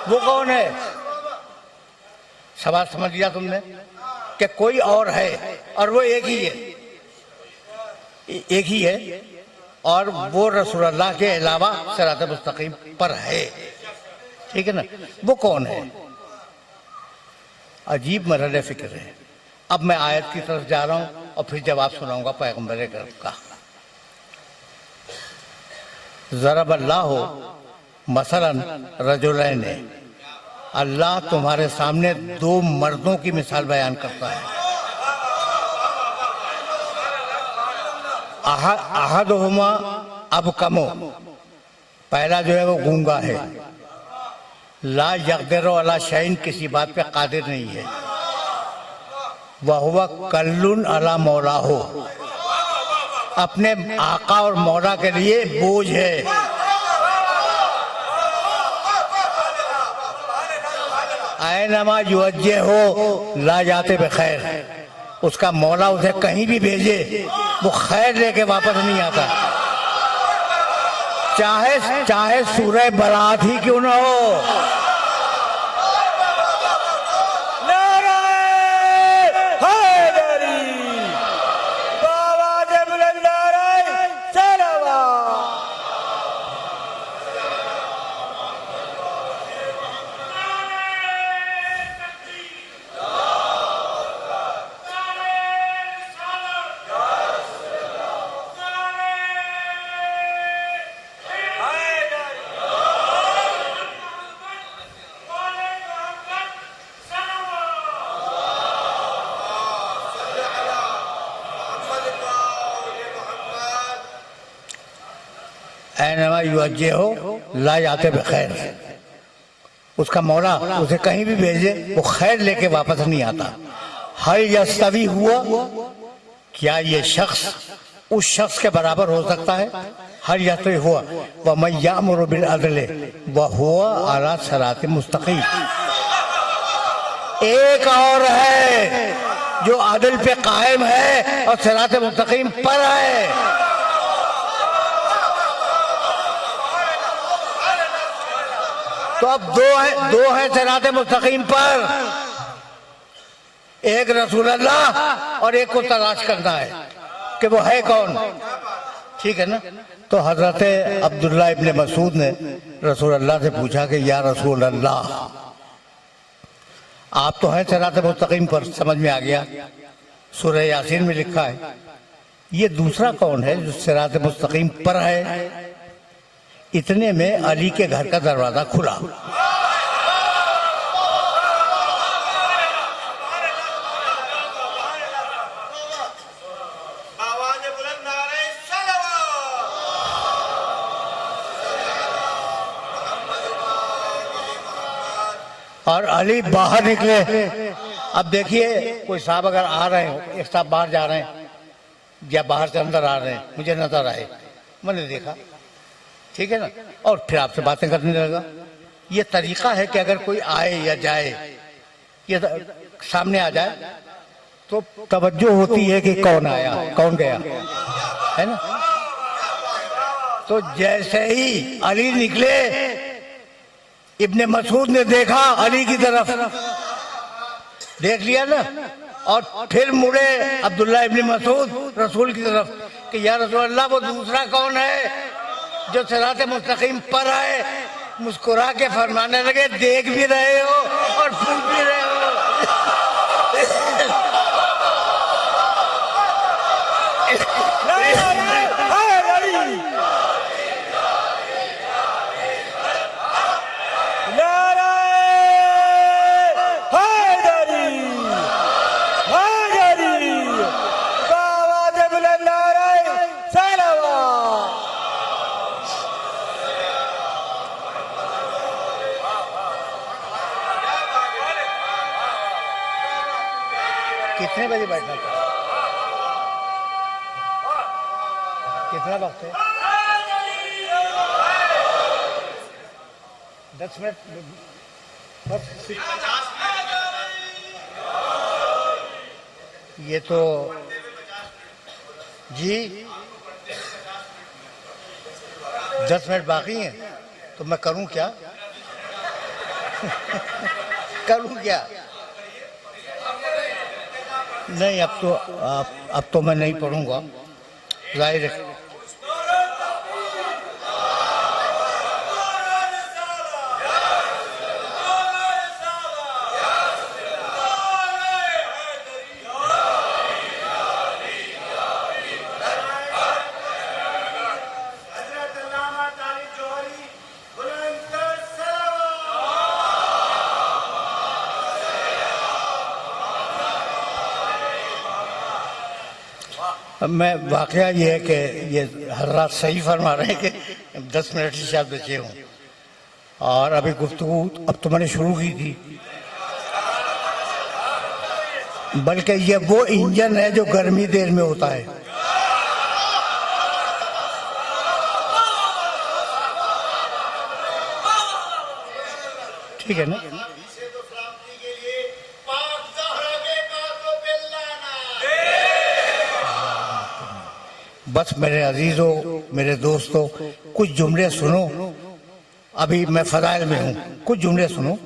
वो कौन है? सवाल समझ लिया तुमने कि कोई और है और वो एक ही है, एक ही है, और वो रसूलुल्लाह के अलावा सिरात मुस्तकीम पर है। ठीक है ना? वो कौन है? अजीब मरहले फिक्र है। अब मैं आयत की तरफ जा रहा हूं और फिर जवाब सुनाऊंगा पैगंबर का। ज़रबल्लाहु मसलन रजुलैन, अल्लाह तुम्हारे सामने दो मर्दों की मिसाल बयान करता है। अहदुहुमा अबकमो, पहला जो है वो गूंगा है, ला यक़दिरु अला शैइन, किसी बात पे कादिर नहीं है, वह हुआ कल्लुन अला मौला हो, अपने आका और मौला के लिए बोझ है। ऐनमा युवज्जे हो ला जाते बखैर, उसका मौला उसे कहीं भी भेजे वो खैर लेके वापस नहीं आता, चाहे चाहे सूरह बरात ही क्यों ना हो। ऐनमा युवज्जे हो ला जाते बखैर, उसका मौला उसे कहीं भी भेजे वो खैर लेके वापस नहीं आता। हल यस्तवी हुआ, क्या ये शख्स उस शख्स के बराबर हो सकता है? हल यस्तवी हुआ व मैं यामुरु बिल अदल व हुवा अला सिरात मुस्तकीम, एक और है जो अदल पे कायम है और सिरात मुस्तकीम पर है। तो अब दो है सिरात मुस्तकीम पर, एक रसूल अल्लाह और एक को तलाश करना है कि वो है कौन। ठीक है ना? तो हजरत अब्दुल्ला इब्ने मसूद ने रसूल अल्लाह से पूछा कि या रसूल अल्लाह, आप तो हैं सिरात मुस्तकीम पर, समझ में आ गया, सूरह यासीन में लिखा है, ये दूसरा कौन है जो सिरात मुस्तकीम पर है? इतने में अली के घर का दरवाजा खुला। और अली बाहर निकले। अब देखिए, कोई साहब अगर आ रहे हो, एक साहब बाहर जा रहे हैं या बाहर से अंदर आ रहे हैं, मुझे नजर आए, मैंने देखा, ठीक है ना, और फिर आपसे बातें करने लगा। ये तरीका है कि अगर कोई आए या जाए, ये सामने आ जाए तो तवज्जो होती है कि कौन आया कौन गया, है ना। तो जैसे ही अली निकले, इब्ने मसूद ने देखा अली की तरफ, देख लिया ना, और फिर मुड़े अब्दुल्ला इब्ने मसूद रसूल की तरफ कि या रसूल अल्लाह, वो दूसरा कौन है जो सिरात मुस्तकीम पर है? मुस्कुरा के फरमाने लगे, देख भी रहे हो और पूछ भी रहे हो। कितने बजे बैठना था? कितना वक्त है? 10 मिनट। ये तो जी 10 मिनट बाकी हैं तो मैं करूं क्या? करूं क्या? नहीं, अब तो मैं नहीं पढ़ूंगा, जाहिर है। अब मैं वाकया ये है कि ये हजरात सही फरमा रहे हैं कि 10 मिनट ही शायद बचे हों, और अभी गुफ्तगू अब तो मैंने शुरू की थी, बल्कि ये वो इंजन है जो गर्मी देर में होता है। ठीक है ना? बस मेरे अजीजों, मेरे दोस्तों, कुछ जुमले सुनो। अभी मैं फजाइल में हूँ, कुछ जुमले सुनो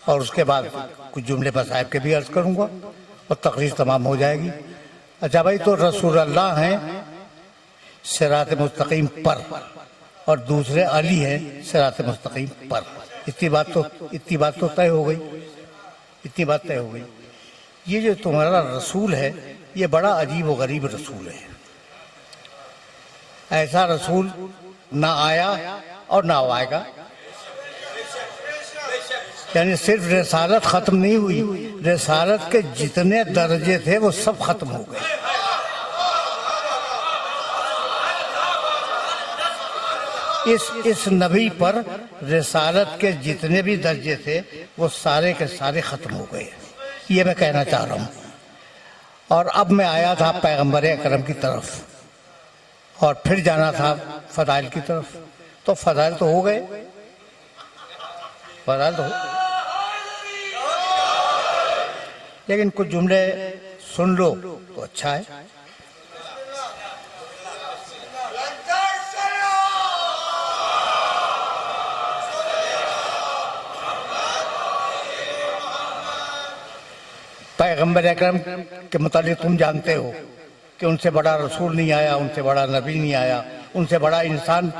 और उसके बाद कुछ जुमले मसाइब के भी अर्ज करूँगा और तकरीर तमाम हो जाएगी। अच्छा भाई, तो रसूल अल्लाह हैं सिरात मुस्तकीम पर और दूसरे अली हैं सिरात मुस्तकीम पर। इतनी बात तो तय हो गई, इतनी बात तय हो गई। ये जो तुम्हारा रसूल है ये बड़ा अजीब व गरीब रसूल है। ऐसा रसूल ना आया और ना आएगा। यानी सिर्फ रिसालत खत्म नहीं हुई, रिसालत के जितने दर्जे थे वो सब खत्म हो गए। इस नबी पर रिसालत के जितने भी दर्जे थे वो सारे के सारे खत्म हो गए, ये मैं कहना चाह रहा हूँ। और अब मैं आया था पैगंबर अकरम की तरफ और फिर जाना था फजाइल की तरफ। तो फजाइल तो हो गए, फजाइल तो हो, लेकिन कुछ जुमले सुन लो तो अच्छा है। पैगंबर अकरम के मुतालिक तुम जानते हो कि उनसे बड़ा रसूल नहीं आया, उनसे बड़ा नबी नहीं आया, उनसे बड़ा इंसान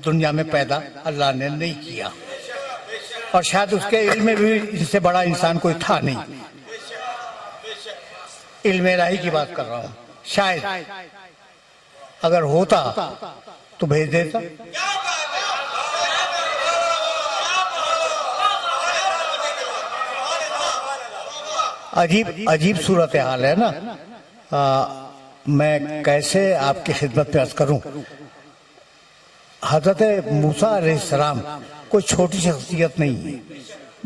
दुनिया में पैदा अल्लाह ने नहीं किया, और शायद उसके इल्म में भी इनसे बड़ा इंसान कोई था नहीं। इल्म इलाही की बात कर रहा हूँ। शायद अगर होता तो भेज देता। अजीब सूरत हाल है ना। मैं कैसे आपकी खिदमत में अर्ज करूं। हजरत मूसा अलैहिस्सलाम कोई छोटी शख्सियत नहीं है,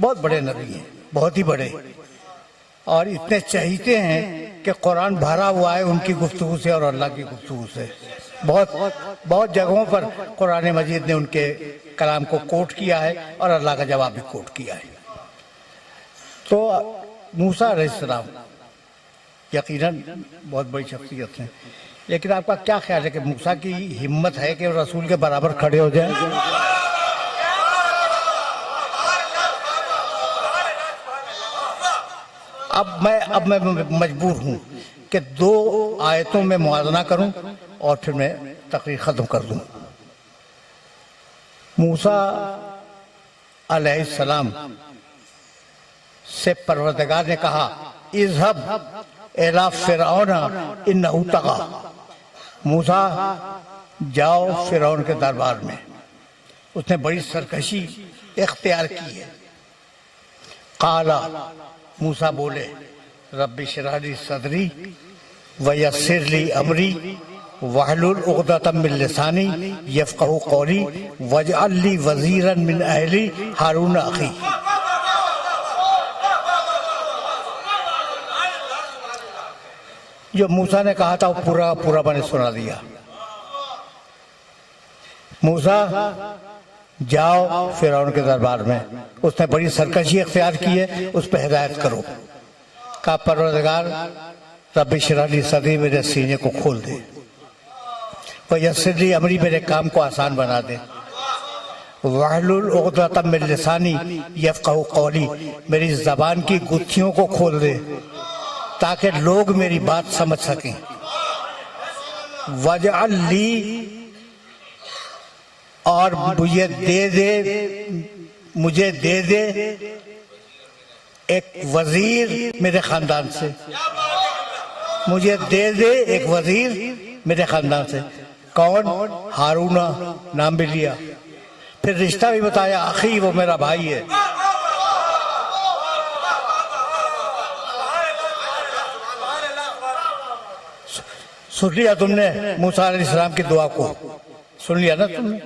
बहुत बड़े नबी हैं, बहुत ही बड़े, और इतने चहीते हैं कि कुरान भरा हुआ है उनकी गुफ्तगू से और अल्लाह की गुफ्तगू से। बहुत जगहों पर कुरान मजीद ने उनके कलाम को कोट किया है और अल्लाह का जवाब भी कोट किया है। तो मूसा अलैहिस्सलाम यकीनन बहुत बड़ी शख्सियत है, लेकिन आपका क्या ख्याल है कि मूसा की हिम्मत है कि रसूल के बराबर खड़े हो जाए? अब मैं मजबूर हूं कि 2 आयतों में मुआवजा करूं और फिर मैं तकरीर खत्म कर दूं। मूसा अलैहिस्सलाम से परवरदिगार ने कहा, इज़हब इला फिरऔन इन्नहु तग़ा। मूसा जाओ फिरौन के दरबार में, उसने बड़ी सरकशी इख्तियार की है। काला, मूसा बोले, रब्बि इश्रह ली सदरी वयस्सिर ली अमरी वहलुल उक़दतम मिन लिसानी यफ़क़हू क़ौली वजअल ली वज़ीरन मिन अहली हारून अख़ी। जो मूसा ने कहा था वो पूरा मैंने सुना दिया। मूसा जाओ फिरौन के दरबार में, उसने बड़ी सरकशी अख्तियार की है, उस पर हिदायत करो। कहा परवरदिगार रब्बि इश्रह ली सदरी, मेरे सीने को खोल दे, व यस्सिर ली अमरी, मेरे काम को आसान बना दे, वहलुल उक़दतम मिन लिसानी यफ़क़हू क़ौली, मेरी ज़बान की गुत्थियों को खोल दे ताकि लोग मेरी बात समझ सकें। वजअल ली, और मुझे दे दे एक वजीर मेरे खानदान से, मुझे दे दे एक वजीर मेरे खानदान से। कौन? हारूना, नाम भी लिया, फिर रिश्ता भी बताया, आखी वो मेरा भाई है। सुन लिया तुमने मूसा अलैहिस्सलाम की दुआ को, सुन लिया ना तुमने?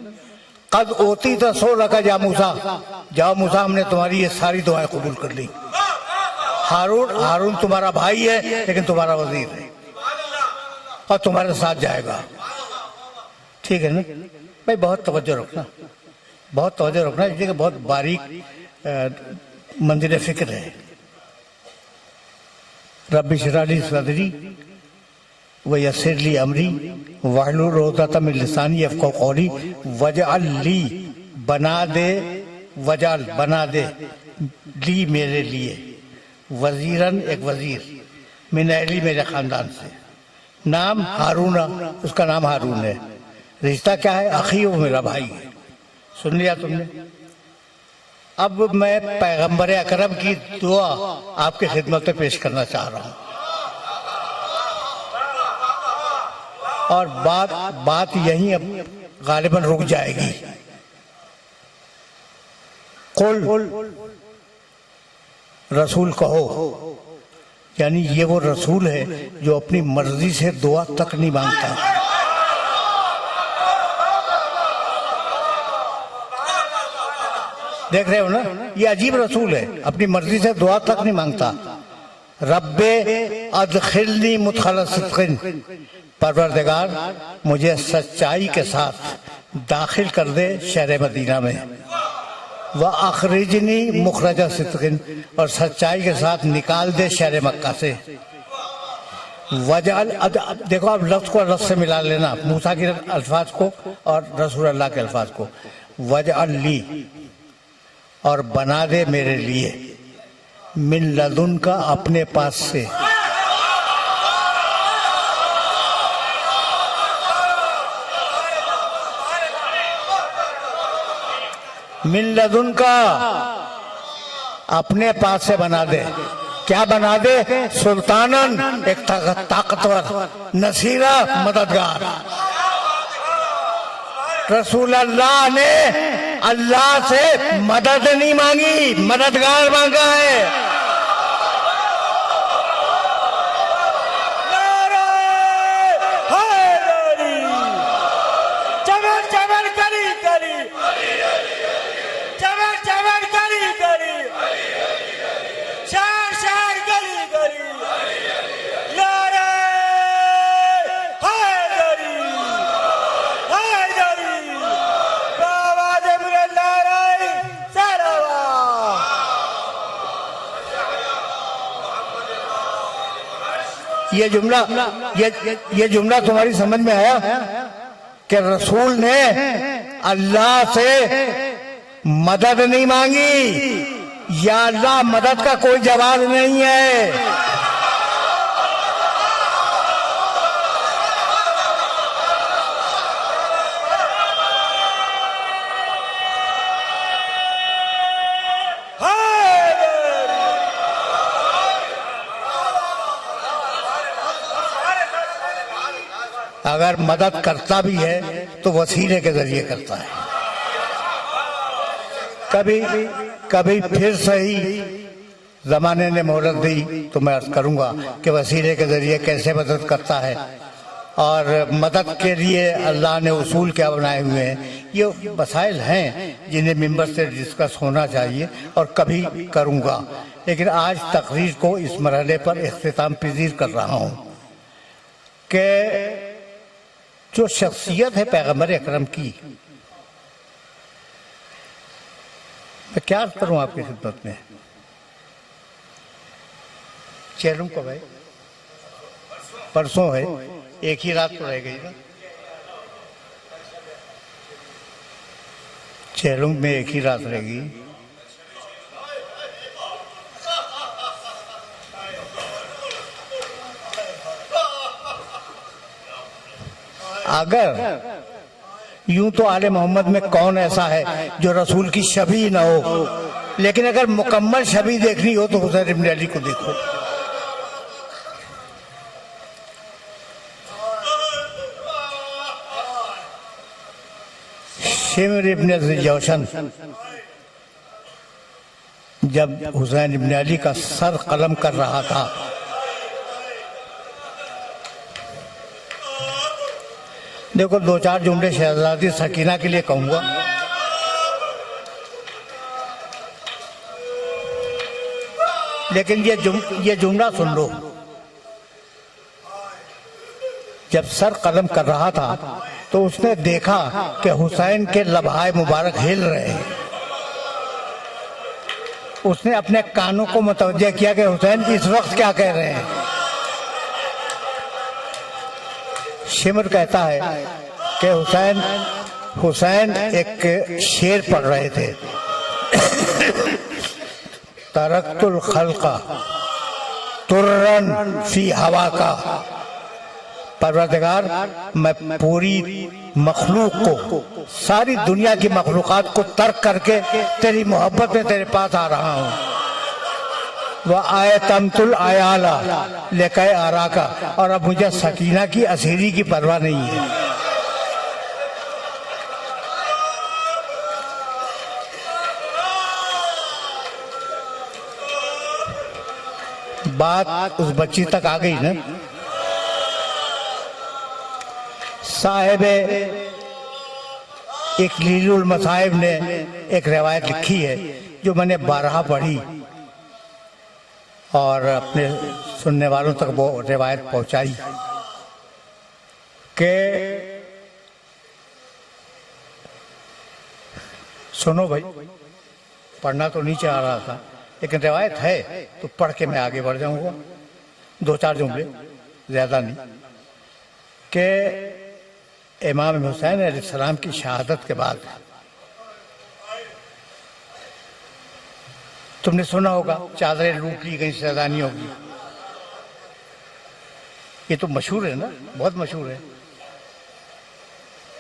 कद ओती तो सो रखा जा मूसा, जाओ मूसा हमने तुम्हारी ये सारी दुआएं कबूल कर ली। हारून तुम्हारा भाई है लेकिन तुम्हारा वजीर है और तुम्हारे साथ जाएगा, ठीक है ना भाई? बहुत तवज्जो रखना, बहुत तवज्जो रखना, इसलिए बहुत बारीक मंजिल फिक्र है। रब्बि इश्रह ली सदरी व यस्सिर ली अमरी वहलुल उक़दतम मिन लिसानी यफ़क़हू क़ौली वजअल ली, बना दे, वजअल बना दे, ली मेरे लिए, वजीरन एक वजीर, मिन अहली मेरे खानदान से, नाम हारूना, उसका नाम हारून है, रिश्ता क्या है? अखी, वो मेरा भाई है। सुन लिया तुमने? अब मैं पैगंबर अकरम की दुआ आपकी खिदमत में पेश करना चाह रहा हूँ, और बात यहीं अब गालिबन रुक जाएगी। कुल, रसूल कहो, यानी ये वो रसूल है जो अपनी मर्जी से दुआ तक नहीं मांगता। देख रहे हो ना, ये अजीब रसूल है, अपनी मर्जी से दुआ तक नहीं मांगता। रब्बे अदखिलनी मुदखल सिद्क़िन, परवरदिगार मुझे सच्चाई के साथ दाखिल कर दे शहर मदीना में, व अखरिजनी मुखरज सिद्क़िन, और सच्चाई के साथ निकाल दे शहर मक्का से। वजअल, देखो आप लफ्ज़ को लफ्ज़ से मिला लेना, मूसा के अल्फाज को और रसूल अल्लाह के अल्फाज को। वजअल ली, और बना दे मेरे लिए, मिन लदुन का, अपने पास से, मिन लदुन का, अपने पास से बना दे। क्या बना दे? सुल्तानन, एक ताकतवर, नसीरा, मददगार। रसूल अल्लाह ने अल्लाह से मदद नहीं मांगी, मददगार मांगा है। चमन चमन करी करी, चमन चमन करी करी, शान शान करी करी, नारे हैदरी हैदरी, आवाज़ मेरे नारे सरवा। ये जुमला तुम्हारी समझ में आया कि रसूल ने अल्लाह से मदद नहीं मांगी, या अल्लाह मदद का कोई जवाब नहीं है। अगर मदद करता भी है तो वसीले के जरिए करता है। कभी फिर सही जमाने ने मोहलत दी तो मैं अर्ज करूंगा कि वसीले के जरिए कैसे मदद करता है, और मदद के लिए अल्लाह ने उसूल क्या बनाए हुए हैं। ये मसाइल हैं जिन्हें मिंबर से डिस्कस होना चाहिए और कभी करूंगा, लेकिन आज तकरीर को इस मरहले पर इख्तिताम पजीर कर रहा हूं कि जो शख्सियत है पैगंबर अकरम की, मैं क्या अर्ज करूं आपकी खिदमत में। चेलम कब है? परसों है, एक ही रात तो रह गई ना। चेलम में एक ही रात रहेगी। अगर यूं तो आले मोहम्मद में कौन ऐसा है जो रसूल की छवि ना हो, लेकिन अगर मुकम्मल छवि देखनी हो तो हुसैन इब्न अली को देखो। शिमर इब्न जौशन जब हुसैन इब्न अली का सर कलम कर रहा था, देखो दो चार जुमले शहजादी सकीना के लिए कहूंगा। लेकिन ये जुमला सुन लो। जब सर कलम कर रहा था तो उसने देखा कि हुसैन के लबहाए मुबारक हिल रहे हैं। उसने अपने कानों को मुतवज्जह किया कि हुसैन इस वक्त क्या कह रहे हैं। शिमर कहता है कि हुसैन एक शेर पढ़ रहे थे। तरक्तुल खल्का तुर्रन फी हवा का, परवरदिगार मैं पूरी मखलूक को, सारी दुनिया की मखलूकात को तर्क करके तेरी मोहब्बत में तेरे पास आ रहा हूँ। वह आए तमतुल आयाला लेकर आरा का, और अब मुझे सकीना की असीरी की परवाह नहीं है। बात उस बच्ची तक आ गई ना। साहिबे इकलीलुल मसाहिब ने एक रिवायत लिखी है जो मैंने 12 पढ़ी और अपने सुनने वालों तक वो रिवायत पहुंचाई कि सुनो भाई, पढ़ना तो नहीं चाह रहा था लेकिन रिवायत है तो पढ़ के मैं आगे बढ़ जाऊंगा। 2-4 जुमले, ज्यादा नहीं। कि इमाम हुसैन अलैहिस्सलाम की शहादत के बाद तुमने सुना होगा चादरें लूट ली गई, सैलानियों की। ये तो मशहूर है ना, बहुत मशहूर है।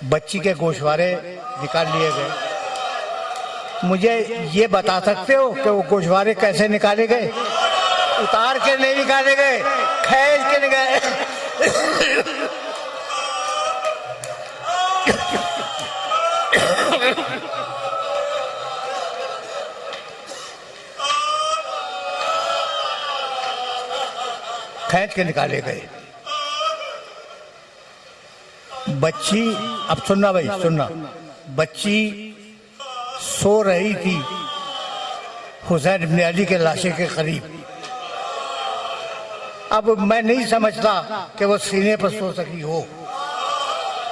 बच्ची के गोशवारे निकाल लिए गए। मुझे ये बता सकते हो कि वो गोशवारे कैसे निकाले गए? उतार के नहीं निकाले गए, खींच के निकाले। खींच के निकाले गए। बच्ची, अब सुनना भाई सुनना, बच्ची सो रही थी हुसैन इब्न अली के लाशे के करीब। अब मैं नहीं समझता कि वो सीने पर सो सकी हो,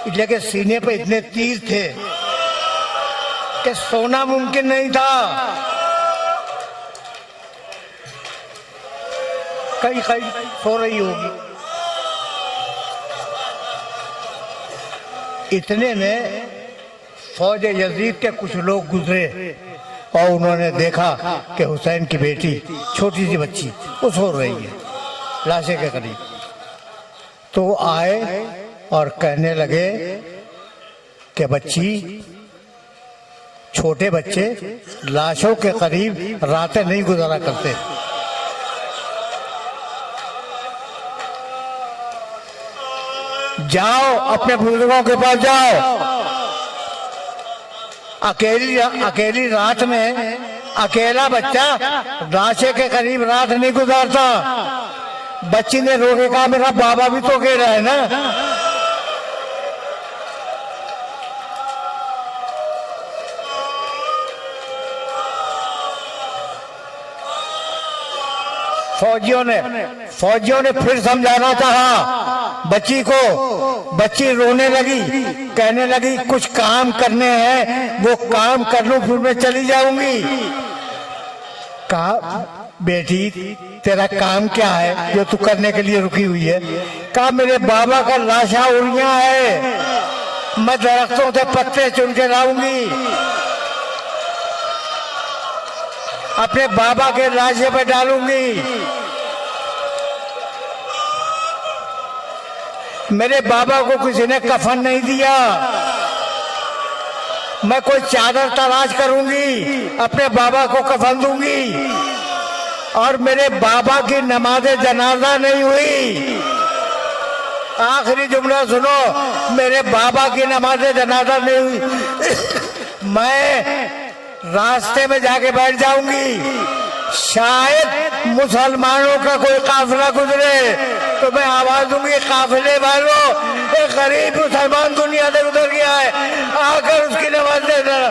लेकिन सीने पर इतने तीर थे कि सोना मुमकिन नहीं था। कहीं कहीं सो रही होगी। इतने में फौज यजीद के कुछ लोग गुजरे और उन्होंने देखा कि हुसैन की बेटी, छोटी सी बच्ची, वो सो रही है लाशे के करीब। तो आए और कहने लगे कि बच्ची, छोटे बच्चे लाशों के करीब रातें नहीं गुजारा करते। जाओ अपने बुजुर्गों के पास जाओ। अकेली रात में अकेला बच्चा लाशे के करीब रात नहीं गुजारता। बच्ची ने रो के कहा मेरा बाबा भी तो अकेला है ना। फौजियों ने फिर समझाना चाहा बच्ची को। बच्ची रोने लगी, कहने लगी कुछ काम करने हैं, वो काम कर लूं फिर मैं चली जाऊंगी। कहा बेटी तेरा काम क्या है जो तू करने के लिए रुकी हुई है? कहा मेरे बाबा का लाशा उड़िया है, मैं दरख्तों से पत्ते चुन के लाऊंगी, अपने बाबा के लाशे पे डालूंगी। मेरे बाबा को किसी ने कफन नहीं दिया, मैं कोई चादर तलाश करूंगी, अपने बाबा को कफन दूंगी। और मेरे बाबा की नमाज जनाजा नहीं हुई। आखिरी जुमला सुनो, मेरे बाबा की नमाज जनाजा नहीं हुई। मैं रास्ते में जाके बैठ जाऊंगी, शायद मुसलमानों का कोई काफिला गुजरे तो मैं आवाज दूंगी काफिले वालों, एक गरीब मुसलमान दुनिया से गुजर गया है, आकर उसकी नमाज दे देना।